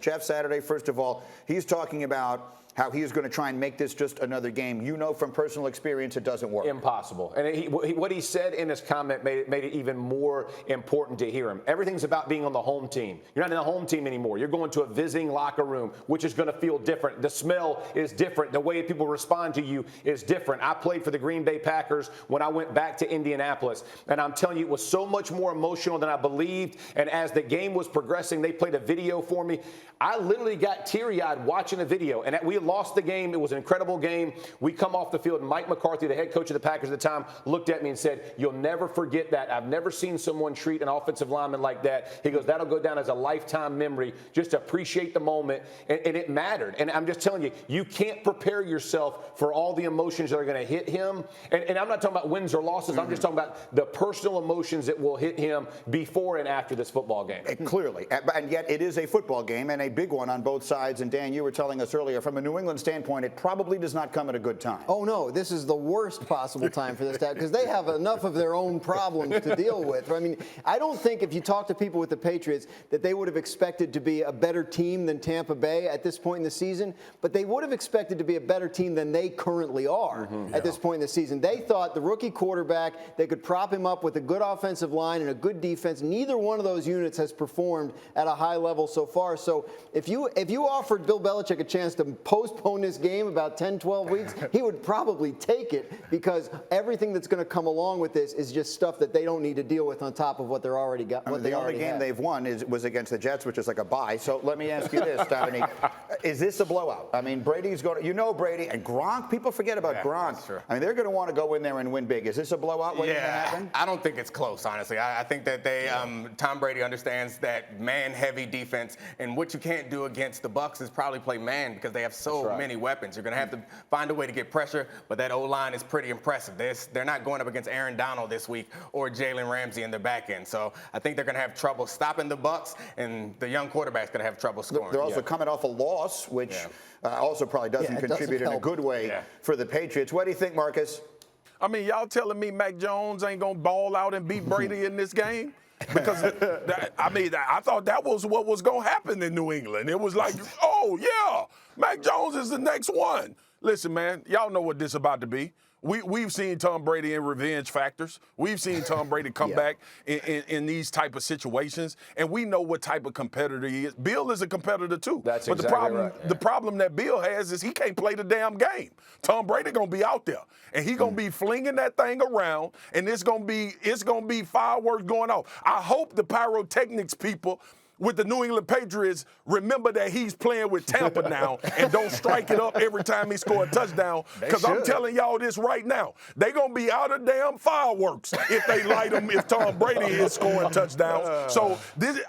Jeff Saturday, first of all, he's talking about how he's going to try and make this just another game. You know from personal experience it doesn't work. Impossible. And what he said in his comment made it even more important to hear him. Everything's about being on the home team. You're not in the home team anymore. You're going to a visiting locker room, which is going to feel different. The smell is different. The way people respond to you is different. I played for the Green Bay Packers when I went back to Indianapolis. And I'm telling you, it was so much more emotional than I believed. And as the game was progressing, they played a video for me. I literally got teary-eyed watching a video. And we lost the game. It was an incredible game. We come off the field, and Mike McCarthy, the head coach of the Packers at the time, looked at me and said, "You'll never forget that. I've never seen someone treat an offensive lineman like that." He goes, "That'll go down as a lifetime memory. Just appreciate the moment." And it mattered. And I'm just telling you, you can't prepare yourself for all the emotions that are going to hit him. And I'm not talking about wins or losses. I'm just talking about the personal emotions that will hit him before and after this football game. Clearly. And yet it is a football game, and a big one on both sides. And Dan, you were telling us earlier, from a New England standpoint, it probably does not come at a good time. Oh, no, this is the worst possible time for this to happen because they have enough of their own problems to deal with. I mean, I don't think if you talk to people with the Patriots that they would have expected to be a better team than Tampa Bay at this point in the season, but they would have expected to be a better team than they currently are at this point in the season. They thought the rookie quarterback, they could prop him up with a good offensive line and a good defense. Neither one of those units has performed at a high level so far. So if you offered Bill Belichick a chance to postpone this game about 10, 12 weeks, he would probably take it because everything that's going to come along with this is just stuff that they don't need to deal with on top of what they're already got. The only game they've won was against the Jets, which is like a bye. So let me ask you this, Dominique. Is this a blowout? I mean, Brady's going to, Brady and Gronk, people forget about Gronk. I mean, they're going to want to go in there and win big. Is this a blowout waiting to happen? I don't think it's close, honestly. I think that Tom Brady understands that man-heavy defense, and what you can't do against the Bucs is probably play man because they have so many weapons. You're going to have to find a way to get pressure, but that O-line is pretty impressive. They're not going up against Aaron Donald this week or Jalen Ramsey in their back end. So I think they're going to have trouble stopping the Bucs, and the young quarterback's going to have trouble scoring. They're also coming off a loss, which also probably doesn't contribute in a good way for the Patriots. What do you think, Marcus? I mean, y'all telling me Mac Jones ain't going to ball out and beat Brady in this game? Because, I thought that was what was going to happen in New England. It was like, oh, yeah, Mac Jones is the next one. Listen, man, y'all know what this is about to be. We've seen Tom Brady in revenge factors. We've seen Tom Brady come back in these type of situations, and we know what type of competitor he is. Bill is a competitor too. That's but exactly right. The problem that Bill has is he can't play the damn game. Tom Brady gonna be out there, and he gonna be flinging that thing around, and it's gonna be fireworks going off. I hope the pyrotechnics people with the New England Patriots remember that he's playing with Tampa now and don't strike it up every time he score a touchdown. Because I'm telling y'all this right now. They're going to be out of damn fireworks if they light them if Tom Brady is scoring touchdowns. So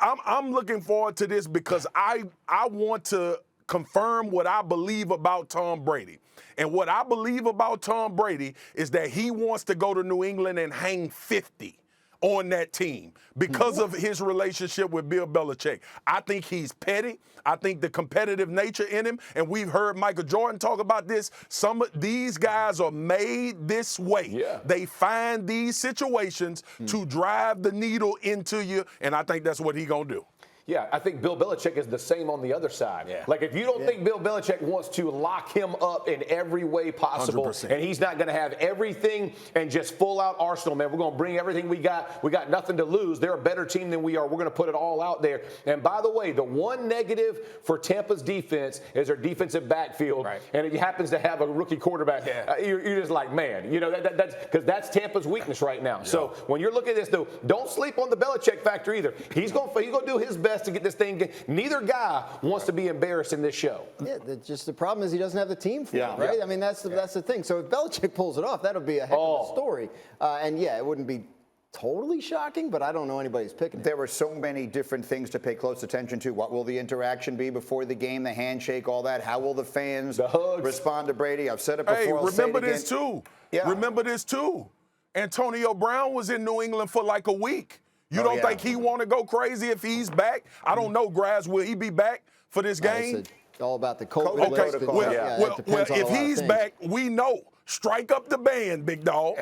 I'm looking forward to this because I want to confirm what I believe about Tom Brady. And what I believe about Tom Brady is that he wants to go to New England and hang 50 on that team because of his relationship with Bill Belichick. I think he's petty. I think the competitive nature in him, and we've heard Michael Jordan talk about this, some of these guys are made this way. Yeah. They find these situations to drive the needle into you, and I think that's what he's going to do. Yeah, I think Bill Belichick is the same on the other side. Yeah. Like, if you don't think Bill Belichick wants to lock him up in every way possible, 100%. and he's not going to have everything and just full-out arsenal, man, we're going to bring everything we got. We got nothing to lose. They're a better team than we are. We're going to put it all out there. And by the way, the one negative for Tampa's defense is their defensive backfield, and it happens to have a rookie quarterback. You're just like, man, that's because that's Tampa's weakness right now. So when you're looking at this, though, don't sleep on the Belichick factor either. He's going to do his best to get this thing. Neither guy wants to be embarrassed in this show. Yeah, just the problem is he doesn't have the team for it, right? I mean, that's the thing. So if Belichick pulls it off, that'll be a heck of a story. And it wouldn't be totally shocking, but I don't know anybody's picking it. There were so many different things to pay close attention to. What will the interaction be before the game, the handshake, all that? How will the fans respond to Brady? I've said it before. Hey, I'll remember say it this too. Yeah. Remember this too. Antonio Brown was in New England for like a week. You don't think he want to go crazy if he's back? I don't know, Graz. Will he be back for this game? It's all about the COVID list. Well, if he's back, we know Strike up the band, big dog.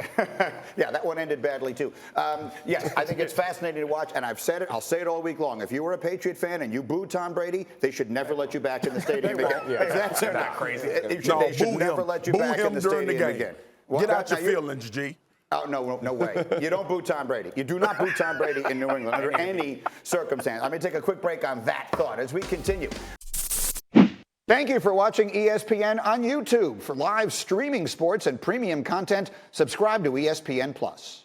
Yeah, that one ended badly too. Yes, I think it's fascinating to watch, and I've said it. I'll say it all week long. If you were a Patriot fan and you booed Tom Brady, they should never let you back in the stadium again. That's not crazy. They should never let you back in the stadium again. Get out your feelings, G. Oh, no way. You don't boo Tom Brady. You do not boo Tom Brady in New England under any circumstance. I'm going to take a quick break on that thought as we continue. Thank you for watching ESPN on YouTube. For live streaming sports and premium content, subscribe to ESPN+.